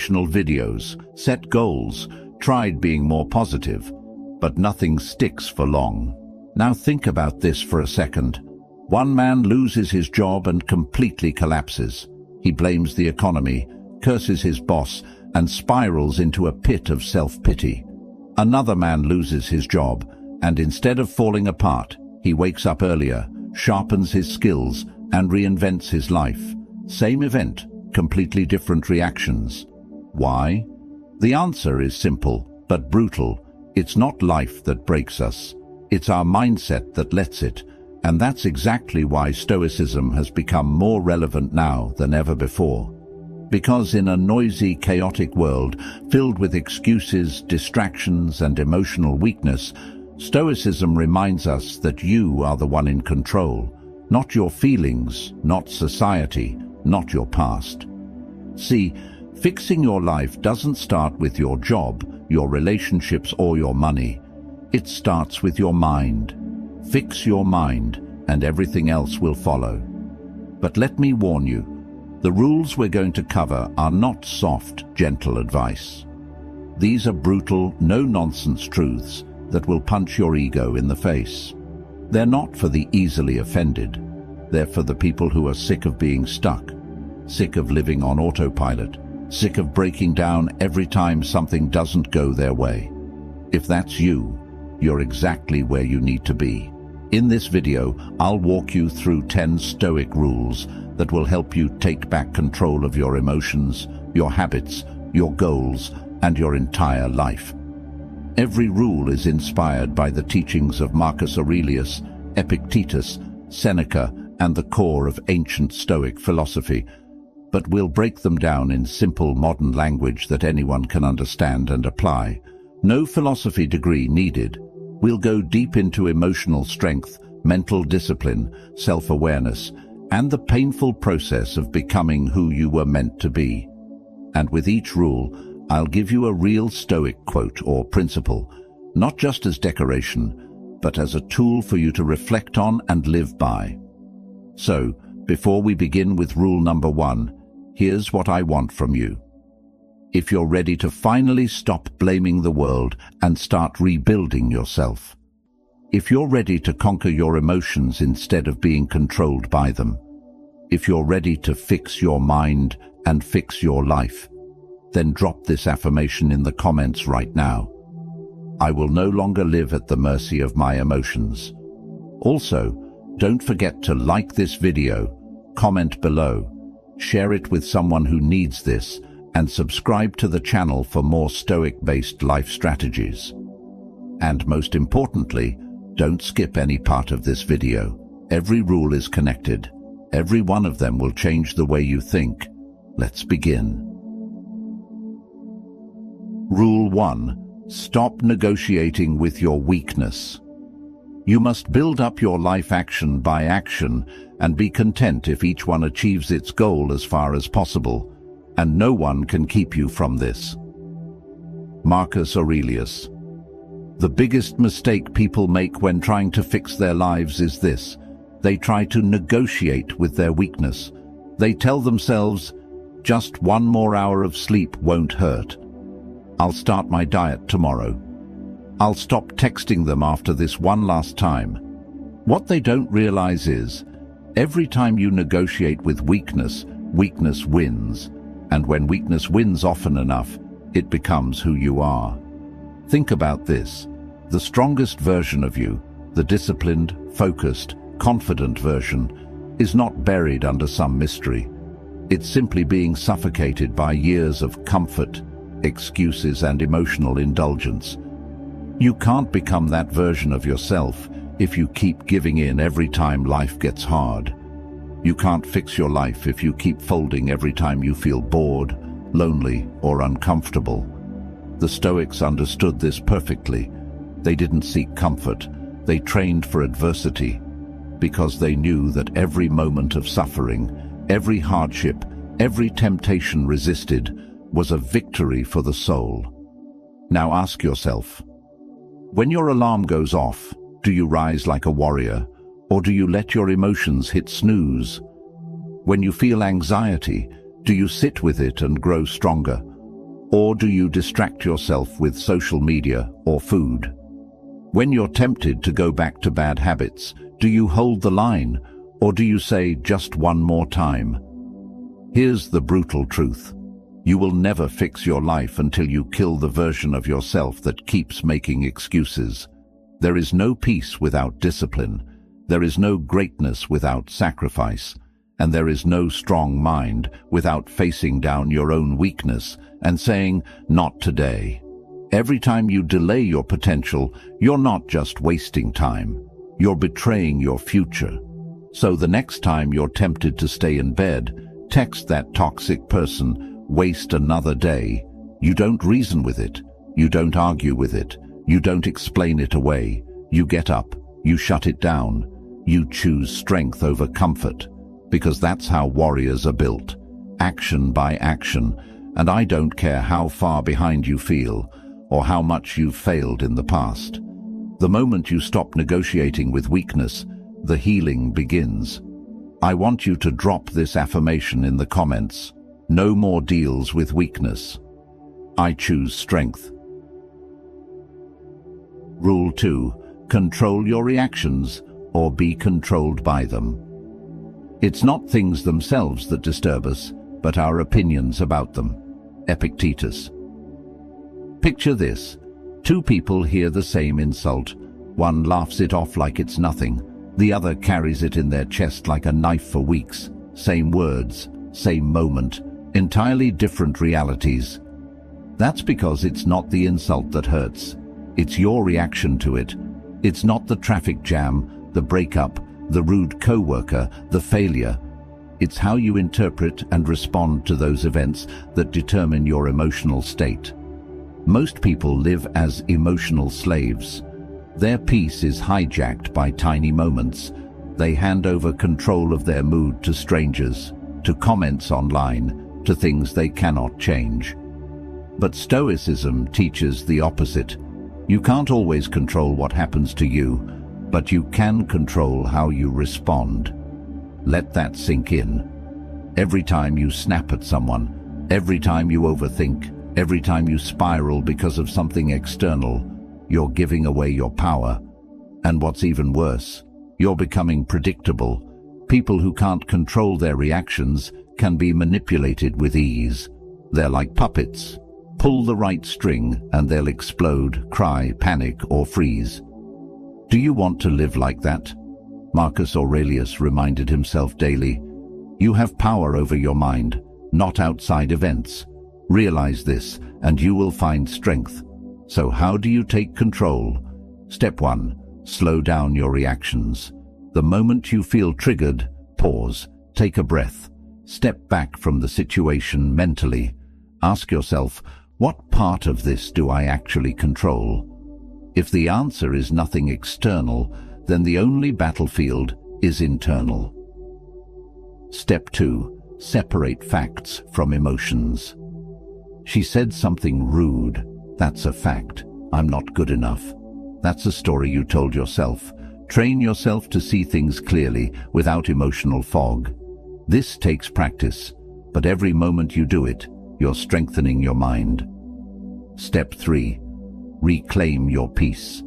motivational videos, set goals, tried being more positive, but nothing sticks for long. Now think about this for a second. One man loses his job and completely collapses. He blames the economy, curses his boss, and spirals into a pit of self-pity. Another man loses his job, and instead of falling apart, he wakes up earlier, sharpens his skills, and reinvents his life. Same event, completely different reactions. Why? The answer is simple, but brutal. It's not life that breaks us. It's our mindset that lets it. And that's exactly why Stoicism has become more relevant now than ever before. Because in a noisy, chaotic world, filled with excuses, distractions, and emotional weakness, Stoicism reminds us that you are the one in control. Not your feelings, not society, not your past. See, fixing your life doesn't start with your job, your relationships, or your money. It starts with your mind. Fix your mind, and everything else will follow. But let me warn you, the rules we're going to cover are not soft, gentle advice. These are brutal, no-nonsense truths that will punch your ego in the face. They're not for the easily offended. They're for the people who are sick of being stuck, sick of living on autopilot, sick of breaking down every time something doesn't go their way. If that's you, you're exactly where you need to be. In this video, I'll walk you through 10 Stoic rules that will help you take back control of your emotions, your habits, your goals, and your entire life. Every rule is inspired by the teachings of Marcus Aurelius, Epictetus, Seneca, and the core of ancient Stoic philosophy, but we'll break them down in simple modern language that anyone can understand and apply. No philosophy degree needed. We'll go deep into emotional strength, mental discipline, self-awareness, and the painful process of becoming who you were meant to be. And with each rule, I'll give you a real Stoic quote or principle, not just as decoration, but as a tool for you to reflect on and live by. So, before we begin with rule number 1, here's what I want from you. If you're ready to finally stop blaming the world and start rebuilding yourself. If you're ready to conquer your emotions instead of being controlled by them. If you're ready to fix your mind and fix your life, then drop this affirmation in the comments right now. I will no longer live at the mercy of my emotions. Also, don't forget to like this video, comment below, share it with someone who needs this, and subscribe to the channel for more Stoic-based life strategies. And most importantly, don't skip any part of this video. Every rule is connected. Every one of them will change the way you think. Let's begin. Rule 1. Stop negotiating with your weakness. You must build up your life action by action and be content if each one achieves its goal as far as possible, and no one can keep you from this. Marcus Aurelius. The biggest mistake people make when trying to fix their lives is this. They try to negotiate with their weakness. They tell themselves, just one more hour of sleep won't hurt. I'll start my diet tomorrow. I'll stop texting them after this one last time. What they don't realize is, every time you negotiate with weakness, weakness wins. And when weakness wins often enough, it becomes who you are. Think about this. The strongest version of you, the disciplined, focused, confident version, is not buried under some mystery. It's simply being suffocated by years of comfort, excuses, and emotional indulgence. You can't become that version of yourself if you keep giving in every time life gets hard. You can't fix your life if you keep folding every time you feel bored, lonely, or uncomfortable. The Stoics understood this perfectly. They didn't seek comfort. They trained for adversity, because they knew that every moment of suffering, every hardship, every temptation resisted was a victory for the soul. Now ask yourself, when your alarm goes off, do you rise like a warrior, or do you let your emotions hit snooze? When you feel anxiety, do you sit with it and grow stronger, Or do you distract yourself with social media or food? When you're tempted to go back to bad habits, do you hold the line, or do you say just one more time? Here's the brutal truth. You will never fix your life until you kill the version of yourself that keeps making excuses. There is no peace without discipline. There is no greatness without sacrifice. And there is no strong mind without facing down your own weakness and saying, "Not today." Every time you delay your potential, you're not just wasting time. You're betraying your future. So the next time you're tempted to stay in bed, text that toxic person, "Waste another day." You don't reason with it. You don't argue with it. You don't explain it away. You get up. You shut it down. You choose strength over comfort. Because that's how warriors are built. Action by action. And I don't care how far behind you feel, or how much you've failed in the past. The moment you stop negotiating with weakness, the healing begins. I want you to drop this affirmation in the comments. No more deals with weakness. I choose strength. Rule 2. Control your reactions or be controlled by them. It's not things themselves that disturb us, but our opinions about them. Epictetus. Picture this. Two people hear the same insult. One laughs it off like it's nothing. The other carries it in their chest like a knife for weeks. Same words, same moment, entirely different realities. That's because it's not the insult that hurts. It's your reaction to it. It's not the traffic jam, the breakup, the rude co-worker, the failure. It's how you interpret and respond to those events that determine your emotional state. Most people live as emotional slaves. Their peace is hijacked by tiny moments. They hand over control of their mood to strangers, to comments online, to things they cannot change. But Stoicism teaches the opposite. You can't always control what happens to you, but you can control how you respond. Let that sink in. Every time you snap at someone, every time you overthink, every time you spiral because of something external, you're giving away your power. And what's even worse, you're becoming predictable. People who can't control their reactions can be manipulated with ease. They're like puppets. Pull the right string and they'll explode, cry, panic, or freeze. Do you want to live like that? Marcus Aurelius reminded himself daily, "You have power over your mind, not outside events. Realize this, and you will find strength." So how do you take control? Step 1. Slow down your reactions. The moment you feel triggered, pause, take a breath. Step back from the situation mentally. Ask yourself, what part of this do I actually control? If the answer is nothing external, then the only battlefield is internal. Step 2. Separate facts from emotions. She said something rude. That's a fact. I'm not good enough. That's a story you told yourself. Train yourself to see things clearly without emotional fog. This takes practice, but every moment you do it, you're strengthening your mind. Step 3. Reclaim your peace.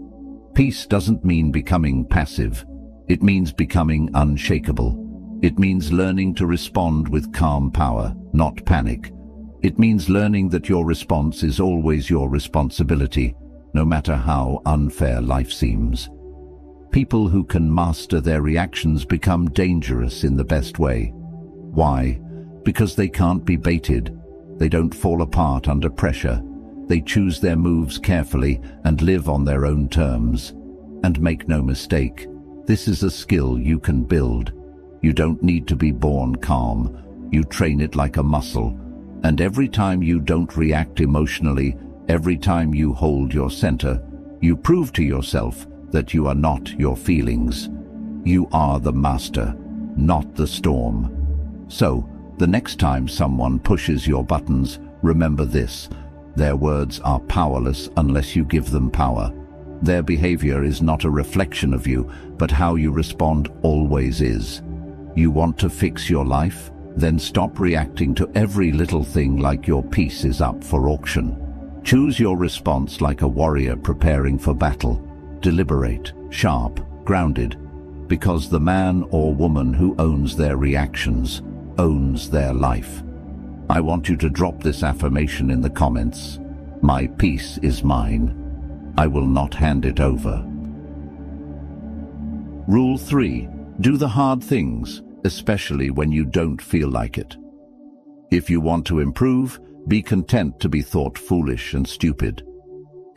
Peace doesn't mean becoming passive. It means becoming unshakable. It means learning to respond with calm power, not panic. It means learning that your response is always your responsibility, no matter how unfair life seems. People who can master their reactions become dangerous in the best way. Why? Because they can't be baited. They don't fall apart under pressure. They choose their moves carefully and live on their own terms. And make no mistake, this is a skill you can build. You don't need to be born calm. You train it like a muscle. And every time you don't react emotionally, every time you hold your center, you prove to yourself that you are not your feelings. You are the master, not the storm. So, the next time someone pushes your buttons, remember this: their words are powerless unless you give them power. Their behavior is not a reflection of you, but how you respond always is. You want to fix your life? Then stop reacting to every little thing like your piece is up for auction. Choose your response like a warrior preparing for battle. Deliberate, sharp, grounded, because the man or woman who owns their reactions owns their life. I want you to drop this affirmation in the comments. My peace is mine. I will not hand it over. Rule 3. Do the hard things, especially when you don't feel like it. If you want to improve, be content to be thought foolish and stupid.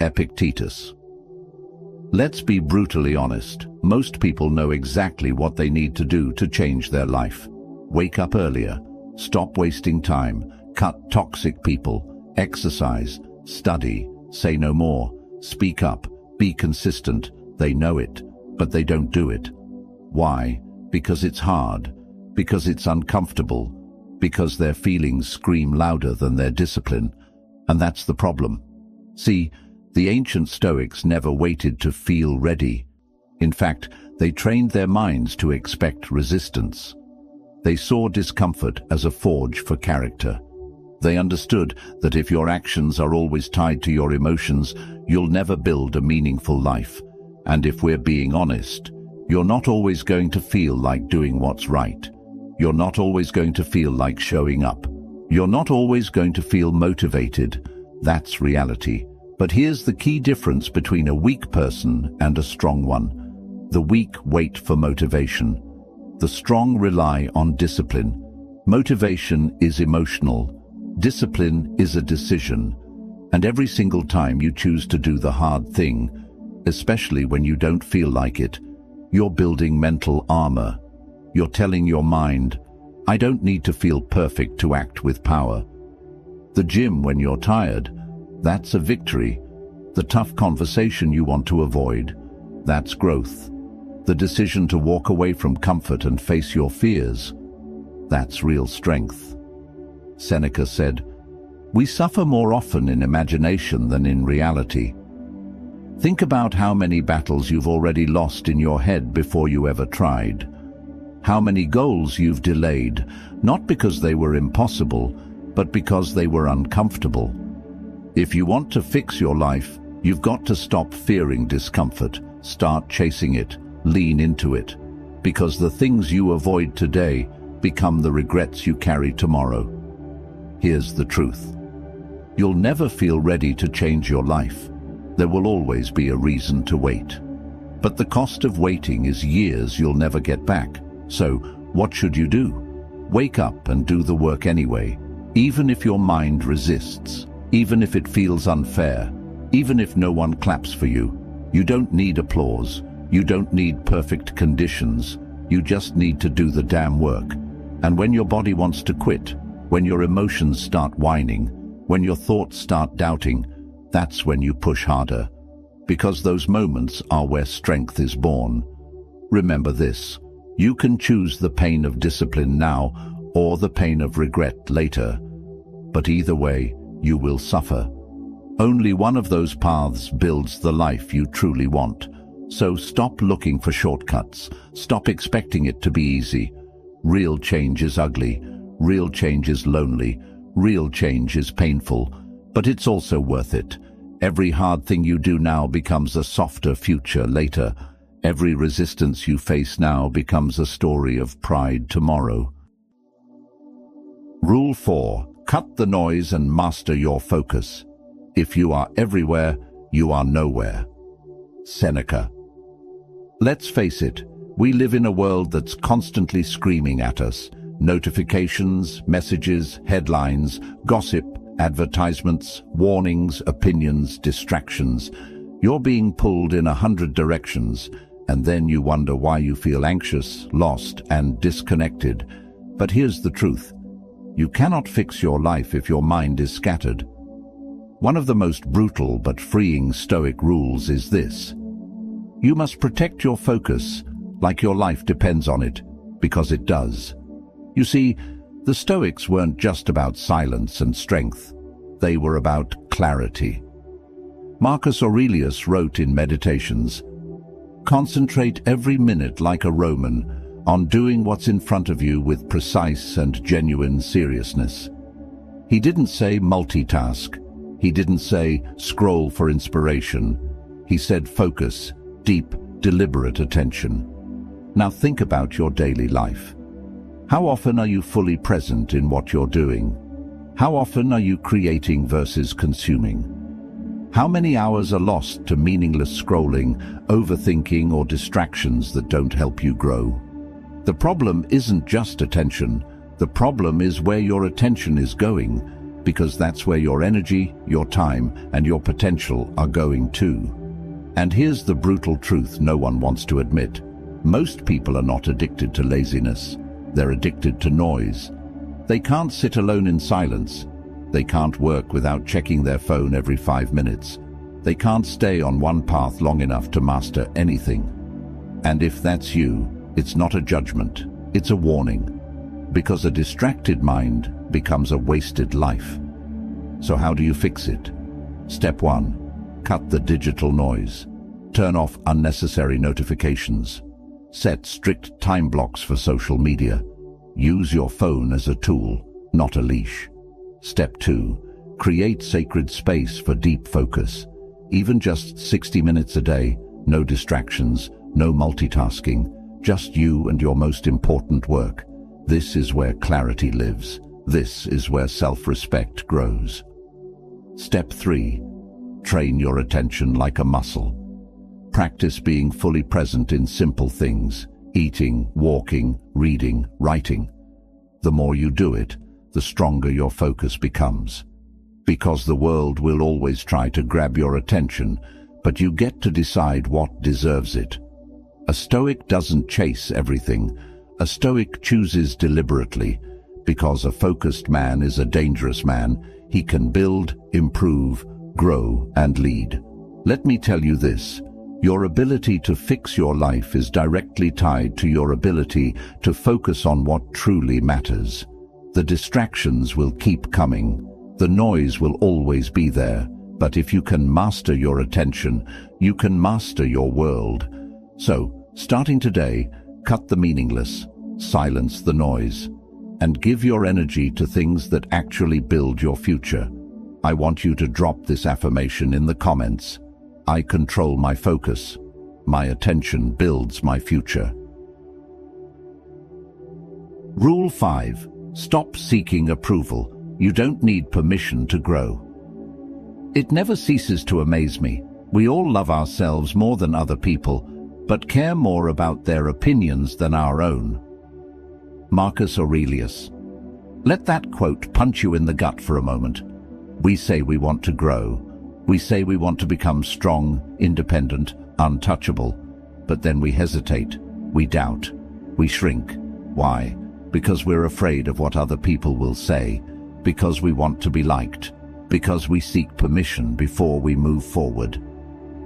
Epictetus. Let's be brutally honest. Most people know exactly what they need to do to change their life. Wake up earlier, stop wasting time, cut toxic people, exercise, study, say no more, speak up, be consistent. They know it, but they don't do it. Why? Because it's hard, because it's uncomfortable, because their feelings scream louder than their discipline. And that's the problem. See, the ancient Stoics never waited to feel ready. In fact, they trained their minds to expect resistance. They saw discomfort as a forge for character. They understood that if your actions are always tied to your emotions, you'll never build a meaningful life. And if we're being honest, you're not always going to feel like doing what's right. You're not always going to feel like showing up. You're not always going to feel motivated. That's reality. But here's the key difference between a weak person and a strong one. The weak wait for motivation. The strong rely on discipline. Motivation is emotional. Discipline is a decision. And every single time you choose to do the hard thing, especially when you don't feel like it, you're building mental armor. You're telling your mind, I don't need to feel perfect to act with power. The gym when you're tired, that's a victory. The tough conversation you want to avoid, that's growth. The decision to walk away from comfort and face your fears, that's real strength. Seneca said, we suffer more often in imagination than in reality. Think about how many battles you've already lost in your head before you ever tried. How many goals you've delayed, not because they were impossible, but because they were uncomfortable. If you want to fix your life, you've got to stop fearing discomfort, start chasing it, lean into it, because the things you avoid today become the regrets you carry tomorrow. Here's the truth. You'll never feel ready to change your life. There will always be a reason to wait. But the cost of waiting is years you'll never get back. So, what should you do? Wake up and do the work anyway, even if your mind resists, even if it feels unfair, even if no one claps for you. You don't need applause. You don't need perfect conditions. You just need to do the damn work. And when your body wants to quit, when your emotions start whining, when your thoughts start doubting, that's when you push harder. Because those moments are where strength is born. Remember this. You can choose the pain of discipline now or the pain of regret later. But either way, you will suffer. Only one of those paths builds the life you truly want. So stop looking for shortcuts. Stop expecting it to be easy. Real change is ugly. Real change is lonely. Real change is painful. But it's also worth it. Every hard thing you do now becomes a softer future later. Every resistance you face now becomes a story of pride tomorrow. Rule 4. Cut the noise and master your focus. If you are everywhere, you are nowhere. Seneca. Let's face it, we live in a world that's constantly screaming at us. Notifications, messages, headlines, gossip, advertisements, warnings, opinions, distractions. You're being pulled in 100 directions, and then you wonder why you feel anxious, lost, and disconnected. But here's the truth. You cannot fix your life if your mind is scattered. One of the most brutal but freeing Stoic rules is this. You must protect your focus like your life depends on it, because it does. You see, the Stoics weren't just about silence and strength. They were about clarity. Marcus Aurelius wrote in Meditations, "Concentrate every minute like a Roman, on doing what's in front of you with precise and genuine seriousness. He didn't say multitask. He didn't say scroll for inspiration. He said focus, deep, deliberate attention. Now think about your daily life. How often are you fully present in what you're doing? How often are you creating versus consuming? How many hours are lost to meaningless scrolling, overthinking, or distractions that don't help you grow? The problem isn't just attention. The problem is where your attention is going, because that's where your energy, your time, and your potential are going too. And here's the brutal truth no one wants to admit. Most people are not addicted to laziness. They're addicted to noise. They can't sit alone in silence. They can't work without checking their phone every 5 minutes. They can't stay on one path long enough to master anything. And if that's you, it's not a judgment, it's a warning. Because a distracted mind becomes a wasted life. So how do you fix it? Step 1. Cut the digital noise. Turn off unnecessary notifications. Set strict time blocks for social media. Use your phone as a tool, not a leash. Step 2. Create sacred space for deep focus. Even just 60 minutes a day, no distractions, no multitasking, just you and your most important work. This is where clarity lives. This is where self-respect grows. Step 3. Train your attention like a muscle. Practice being fully present in simple things: eating, walking, reading, writing. The more you do it, the stronger your focus becomes. Because the world will always try to grab your attention, but you get to decide what deserves it. A Stoic doesn't chase everything. A Stoic chooses deliberately. Because a focused man is a dangerous man, he can build, improve, grow, and lead. Let me tell you this. Your ability to fix your life is directly tied to your ability to focus on what truly matters. The distractions will keep coming. The noise will always be there. But if you can master your attention, you can master your world. So, starting today, cut the meaningless, silence the noise, and give your energy to things that actually build your future. I want you to drop this affirmation in the comments. I control my focus. My attention builds my future. Rule 5. Stop seeking approval. You don't need permission to grow. It never ceases to amaze me. We all love ourselves more than other people, but care more about their opinions than our own. Marcus Aurelius. Let that quote punch you in the gut for a moment. We say we want to grow. We say we want to become strong, independent, untouchable. But then we hesitate. We doubt. We shrink. Why? Because we're afraid of what other people will say. Because we want to be liked. Because we seek permission before we move forward.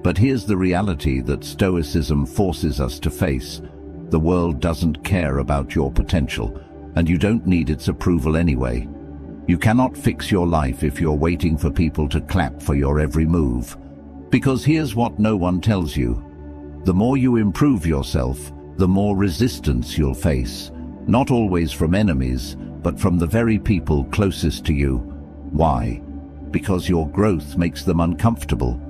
But here's the reality that Stoicism forces us to face. The world doesn't care about your potential, and you don't need its approval anyway. You cannot fix your life if you're waiting for people to clap for your every move. Because here's what no one tells you. The more you improve yourself, the more resistance you'll face. Not always from enemies, but from the very people closest to you. Why? Because your growth makes them uncomfortable.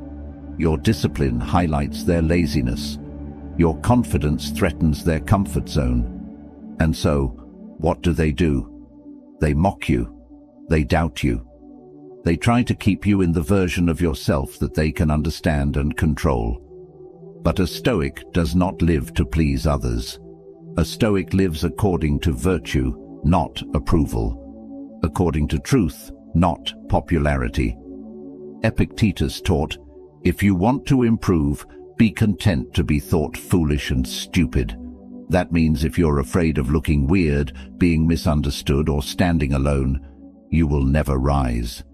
Your discipline highlights their laziness. Your confidence threatens their comfort zone. And so, what do? They mock you. They doubt you. They try to keep you in the version of yourself that they can understand and control. But a Stoic does not live to please others. A Stoic lives according to virtue, not approval. According to truth, not popularity. Epictetus taught, if you want to improve, be content to be thought foolish and stupid. That means if you're afraid of looking weird, being misunderstood, or standing alone, you will never rise.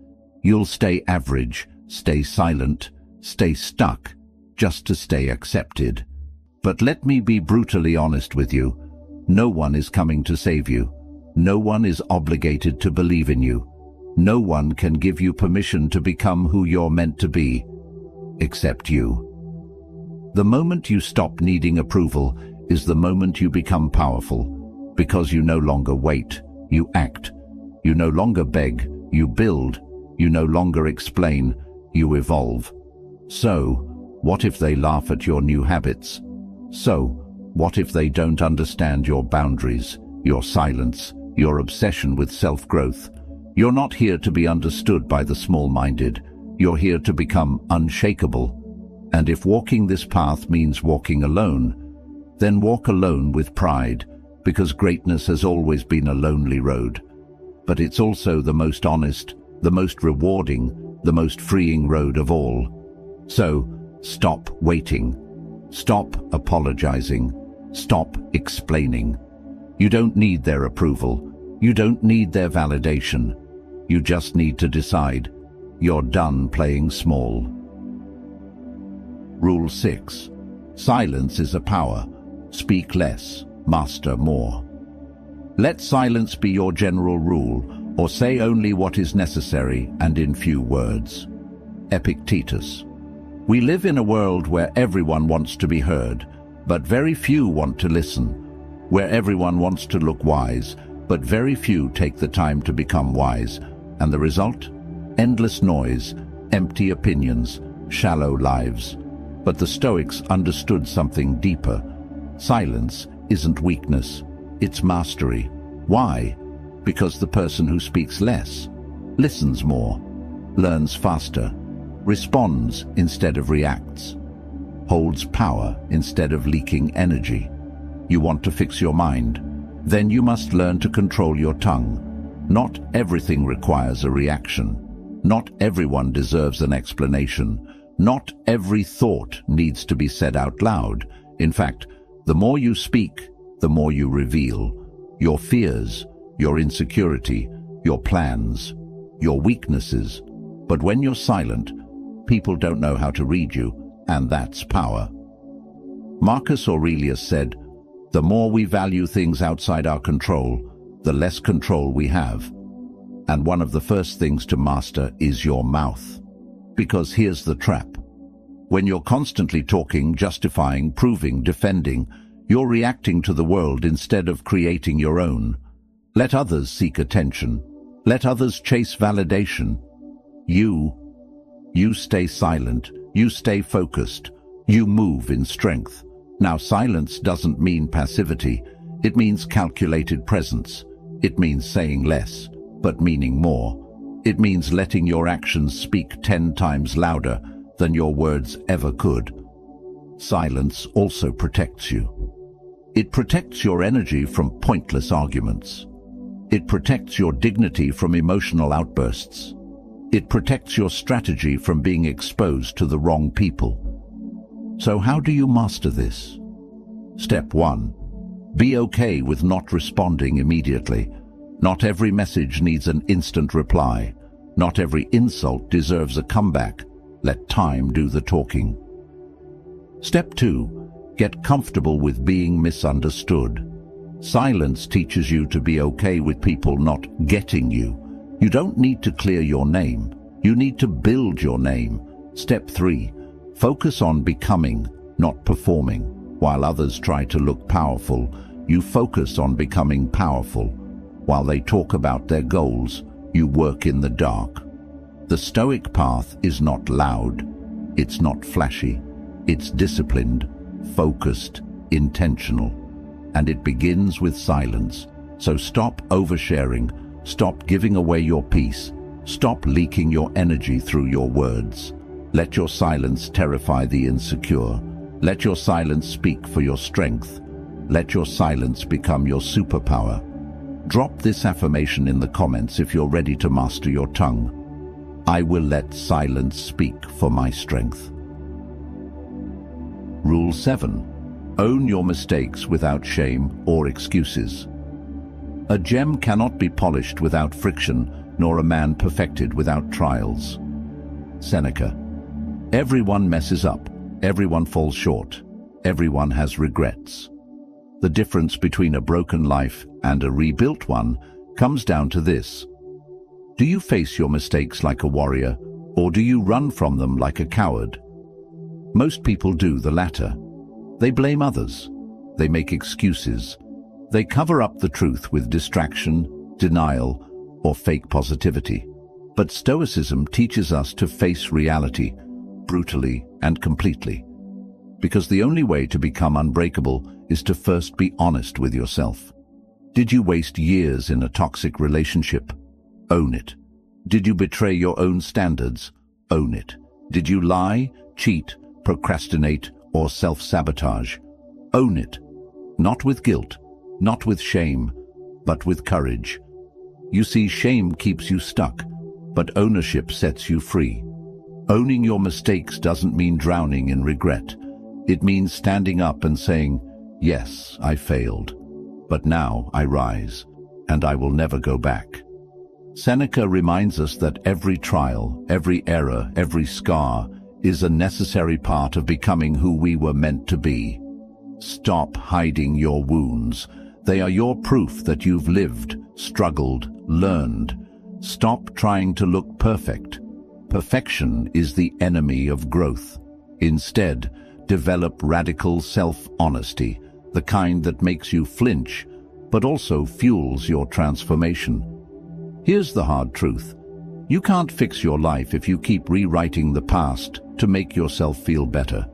You'll stay average, stay silent, stay stuck, just to stay accepted. But let me be brutally honest with you. No one is coming to save you. No one is obligated to believe in you. No one can give you permission to become who you're meant to be, except you. The moment you stop needing approval is the moment you become powerful, because you no longer wait, you act. You no longer beg, you build. You no longer explain, you evolve. So, what if they laugh at your new habits? So, what if they don't understand your boundaries, your silence, your obsession with self-growth? You're not here to be understood by the small-minded. You're here to become unshakable. And if walking this path means walking alone, then walk alone with pride, because greatness has always been a lonely road. But it's also the most honest, the most rewarding, the most freeing road of all. So, stop waiting. Stop apologizing. Stop explaining. You don't need their approval. You don't need their validation. You just need to decide. You're done playing small. Rule 6. Silence is a power. Speak less, master more. Let silence be your general rule, or say only what is necessary and in few words. Epictetus. We live in a world where everyone wants to be heard, but very few want to listen. Where everyone wants to look wise, but very few take the time to become wise. And the result? Endless noise, empty opinions, shallow lives. But the Stoics understood something deeper. Silence isn't weakness, it's mastery. Why? Because the person who speaks less, listens more, learns faster, responds instead of reacts, holds power instead of leaking energy. You want to fix your mind? Then you must learn to control your tongue. Not everything requires a reaction. Not everyone deserves an explanation. Not every thought needs to be said out loud. In fact, the more you speak, the more you reveal your fears, your insecurity, your plans, your weaknesses. But when you're silent, people don't know how to read you, and that's power. Marcus Aurelius said, "The more we value things outside our control, the less control we have." And one of the first things to master is your mouth. Because here's the trap. When you're constantly talking, justifying, proving, defending, you're reacting to the world instead of creating your own. Let others seek attention. Let others chase validation. You stay silent. You stay focused. You move in strength. Now, silence doesn't mean passivity. It means calculated presence. It means saying less, but meaning more. It means letting your actions speak 10 times louder than your words ever could. Silence also protects you. It protects your energy from pointless arguments. It protects your dignity from emotional outbursts. It protects your strategy from being exposed to the wrong people. So how do you master this? Step 1. Be okay with not responding immediately. Not every message needs an instant reply. Not every insult deserves a comeback. Let time do the talking. Step 2. Get comfortable with being misunderstood. Silence teaches you to be okay with people not getting you. You don't need to clear your name. You need to build your name. Step 3. Focus on becoming, not performing. While others try to look powerful, you focus on becoming powerful. While they talk about their goals, you work in the dark. The Stoic path is not loud. It's not flashy. It's disciplined, focused, intentional. And it begins with silence. So stop oversharing. Stop giving away your peace. Stop leaking your energy through your words. Let your silence terrify the insecure. Let your silence speak for your strength. Let your silence become your superpower. Drop this affirmation in the comments if you're ready to master your tongue. I will let silence speak for my strength. Rule 7. Own your mistakes without shame or excuses. A gem cannot be polished without friction, nor a man perfected without trials. Seneca. Everyone messes up. Everyone falls short. Everyone has regrets. The difference between a broken life and a rebuilt one comes down to this. Do you face your mistakes like a warrior, or do you run from them like a coward? Most people do the latter. They blame others. They make excuses. They cover up the truth with distraction, denial, or fake positivity. But Stoicism teaches us to face reality brutally and completely. Because the only way to become unbreakable is to first be honest with yourself. Did you waste years in a toxic relationship? Own it. Did you betray your own standards? Own it. Did you lie, cheat, procrastinate, or self-sabotage? Own it. Not with guilt, not with shame, but with courage. You see, shame keeps you stuck, but ownership sets you free. Owning your mistakes doesn't mean drowning in regret. It means standing up and saying, yes, I failed, but now I rise, and I will never go back. Seneca reminds us that every trial, every error, every scar is a necessary part of becoming who we were meant to be. Stop hiding your wounds. They are your proof that you've lived, struggled, learned. Stop trying to look perfect. Perfection is the enemy of growth. Instead, develop radical self-honesty, the kind that makes you flinch, but also fuels your transformation. Here's the hard truth. You can't fix your life if you keep rewriting the past to make yourself feel better.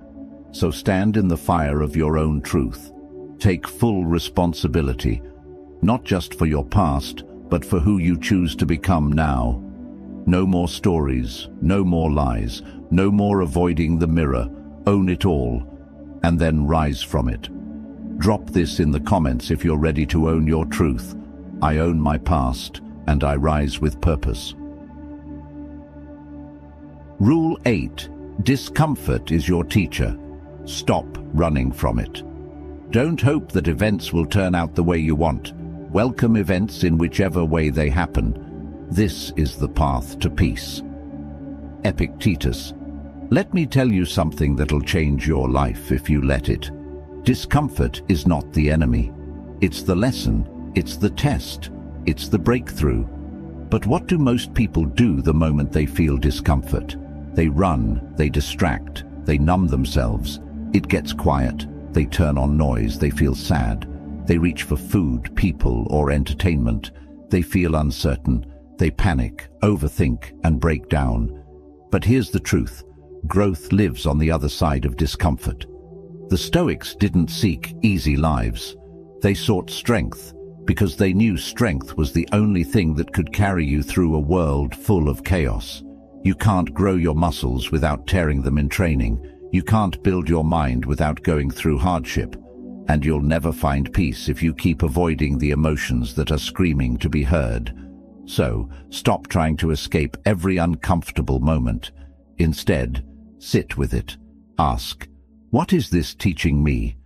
So stand in the fire of your own truth. Take full responsibility, not just for your past, but for who you choose to become now. No more stories, no more lies, no more avoiding the mirror. Own it all, and then rise from it. Drop this in the comments if you're ready to own your truth. I own my past, and I rise with purpose. Rule 8. Discomfort is your teacher. Stop running from it. Don't hope that events will turn out the way you want. Welcome events in whichever way they happen. This is the path to peace. Epictetus. Let me tell you something that'll change your life if you let it. Discomfort is not the enemy. It's the lesson, it's the test, it's the breakthrough. But what do most people do the moment they feel discomfort? They run, they distract, they numb themselves. It gets quiet, they turn on noise, they feel sad. They reach for food, people, or entertainment. They feel uncertain, they panic, overthink, and break down. But here's the truth. Growth lives on the other side of discomfort. The Stoics didn't seek easy lives. They sought strength because they knew strength was the only thing that could carry you through a world full of chaos. You can't grow your muscles without tearing them in training. You can't build your mind without going through hardship. And you'll never find peace if you keep avoiding the emotions that are screaming to be heard. So, stop trying to escape every uncomfortable moment. Instead, sit with it. Ask, what is this teaching me?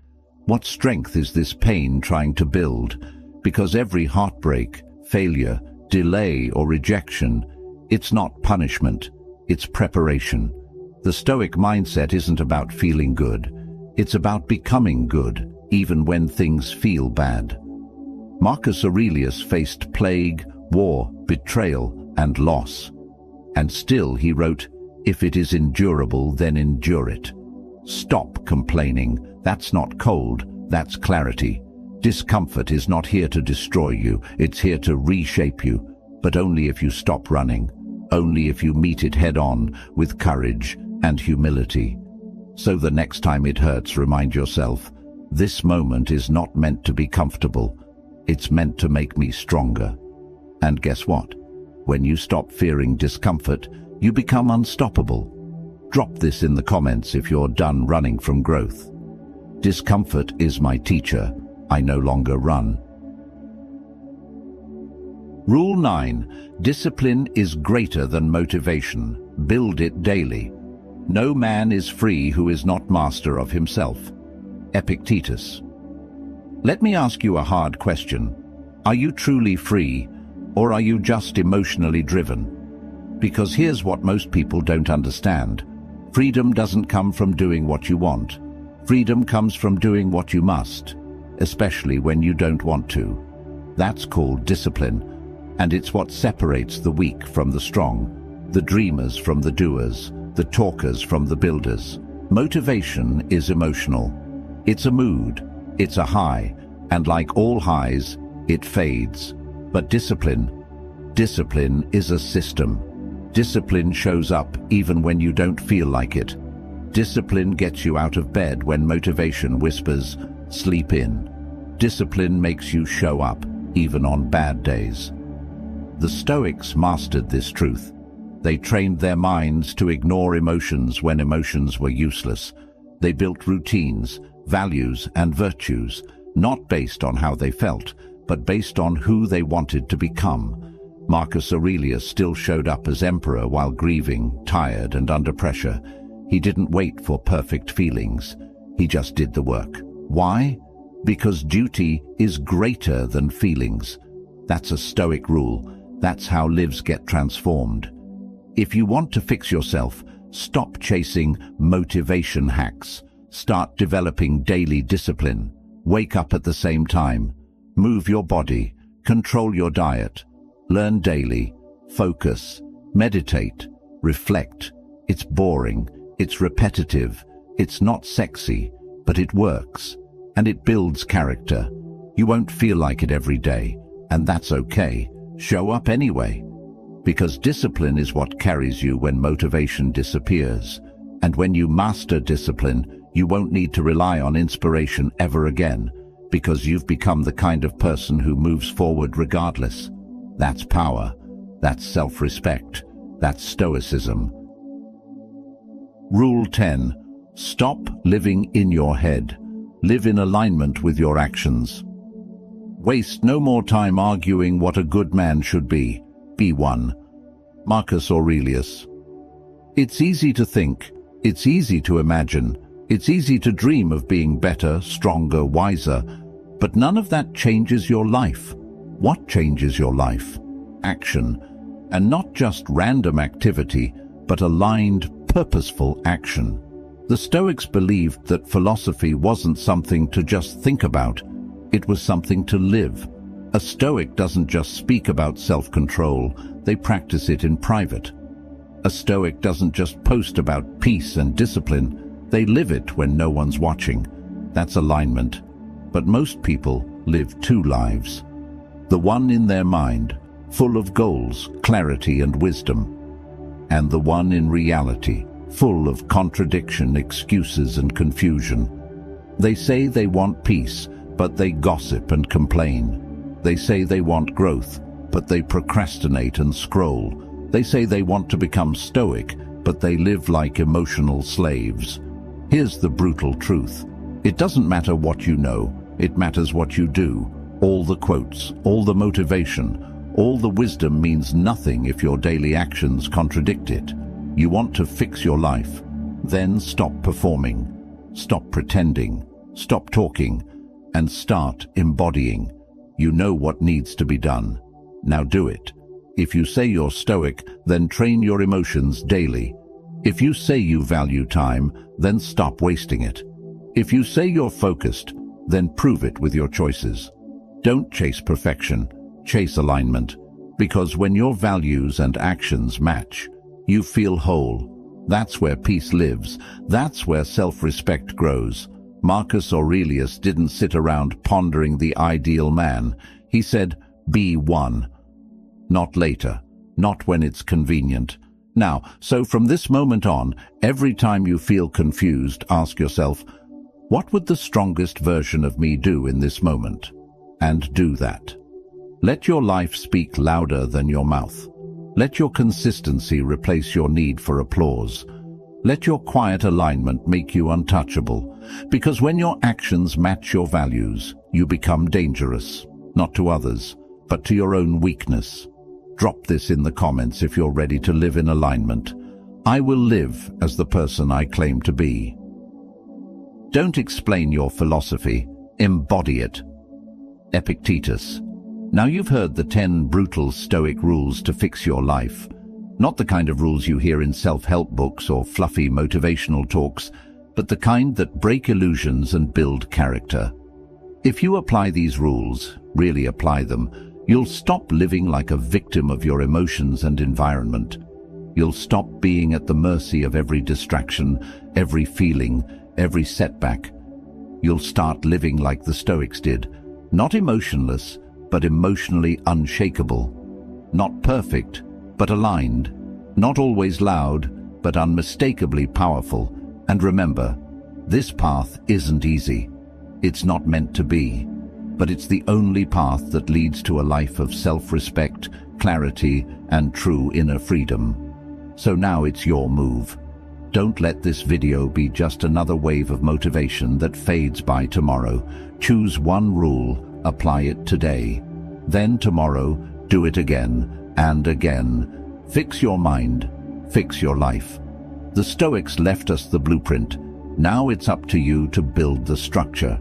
What strength is this pain trying to build? Because every heartbreak, failure, delay, or rejection, it's not punishment, it's preparation. The Stoic mindset isn't about feeling good. It's about becoming good, even when things feel bad. Marcus Aurelius faced plague, war, betrayal, and loss. And still he wrote, "If it is endurable, then endure it." Stop complaining. That's not cold, that's clarity. Discomfort is not here to destroy you, it's here to reshape you. But only if you stop running. Only if you meet it head-on with courage and humility. So the next time it hurts, remind yourself, this moment is not meant to be comfortable. It's meant to make me stronger. And guess what? When you stop fearing discomfort, you become unstoppable. Drop this in the comments if you're done running from growth. Discomfort is my teacher. I no longer run. Rule 9. Discipline is greater than motivation. Build it daily. No man is free who is not master of himself. Epictetus. Let me ask you a hard question. Are you truly free, or are you just emotionally driven? Because here's what most people don't understand. Freedom doesn't come from doing what you want. Freedom comes from doing what you must, especially when you don't want to. That's called discipline, and it's what separates the weak from the strong, the dreamers from the doers, the talkers from the builders. Motivation is emotional. It's a mood. It's a high, and like all highs, it fades. But discipline is a system. Discipline shows up even when you don't feel like it. Discipline gets you out of bed when motivation whispers, "Sleep in." Discipline makes you show up, even on bad days. The Stoics mastered this truth. They trained their minds to ignore emotions when emotions were useless. They built routines, values, and virtues, not based on how they felt, but based on who they wanted to become. Marcus Aurelius still showed up as emperor while grieving, tired, and under pressure. He didn't wait for perfect feelings. He just did the work. Why? Because duty is greater than feelings. That's a Stoic rule. That's how lives get transformed. If you want to fix yourself, stop chasing motivation hacks. Start developing daily discipline. Wake up at the same time. Move your body. Control your diet. Learn daily. Focus. Meditate. Reflect. It's boring. It's repetitive. It's not sexy, but it works. And it builds character. You won't feel like it every day, and that's okay. Show up anyway. Because discipline is what carries you when motivation disappears. And when you master discipline, you won't need to rely on inspiration ever again, because you've become the kind of person who moves forward regardless. That's power. That's self-respect. That's Stoicism. Rule 10. Stop living in your head. Live in alignment with your actions. Waste no more time arguing what a good man should be. Be one. Marcus Aurelius. It's easy to think. It's easy to imagine. It's easy to dream of being better, stronger, wiser. But none of that changes your life. What changes your life? Action. And not just random activity, but aligned, purposeful action. The Stoics believed that philosophy wasn't something to just think about. It was something to live. A Stoic doesn't just speak about self-control, they practice it in private. A Stoic doesn't just post about peace and discipline, they live it when no one's watching. That's alignment. But most people live two lives. The one in their mind, full of goals, clarity, and wisdom. And the one in reality, full of contradiction, excuses, and confusion. They say they want peace, but they gossip and complain. They say they want growth, but they procrastinate and scroll. They say they want to become stoic, but they live like emotional slaves. Here's the brutal truth. It doesn't matter what you know, it matters what you do. All the quotes, all the motivation, all the wisdom means nothing if your daily actions contradict it. You want to fix your life? Then stop performing. Stop pretending. Stop talking. And start embodying. You know what needs to be done. Now do it. If you say you're stoic, then train your emotions daily. If you say you value time, then stop wasting it. If you say you're focused, then prove it with your choices. Don't chase perfection, chase alignment. Because when your values and actions match, you feel whole. That's where peace lives. That's where self-respect grows. Marcus Aurelius didn't sit around pondering the ideal man. He said, be one. Not later, not when it's convenient. Now, so from this moment on, every time you feel confused, ask yourself, what would the strongest version of me do in this moment? And do that. Let your life speak louder than your mouth. Let your consistency replace your need for applause. Let your quiet alignment make you untouchable. Because when your actions match your values, you become dangerous, not to others, but to your own weakness. Drop this in the comments if you're ready to live in alignment. I will live as the person I claim to be. Don't explain your philosophy, embody it. Epictetus. Now you've heard the 10 brutal Stoic rules to fix your life. Not the kind of rules you hear in self-help books or fluffy motivational talks, but the kind that break illusions and build character. If you apply these rules, really apply them, you'll stop living like a victim of your emotions and environment. You'll stop being at the mercy of every distraction, every feeling, every setback. you'll start living like the Stoics did. Not emotionless, but emotionally unshakable. Not perfect, but aligned. Not always loud, but unmistakably powerful. And remember, this path isn't easy. It's not meant to be. But it's the only path that leads to a life of self-respect, clarity, and true inner freedom. So now it's your move. Don't let this video be just another wave of motivation that fades by tomorrow. Choose one rule, apply it today. Then tomorrow, do it again and again. Fix your mind, fix your life. The Stoics left us the blueprint. Now it's up to you to build the structure.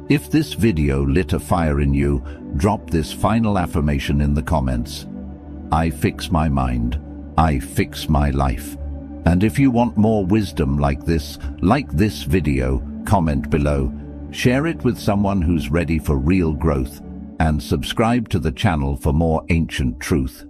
If this video lit a fire in you, drop this final affirmation in the comments. I fix my mind. I fix my life. And if you want more wisdom like this video, comment below. Share it with someone who's ready for real growth, and subscribe to the channel for more ancient truth.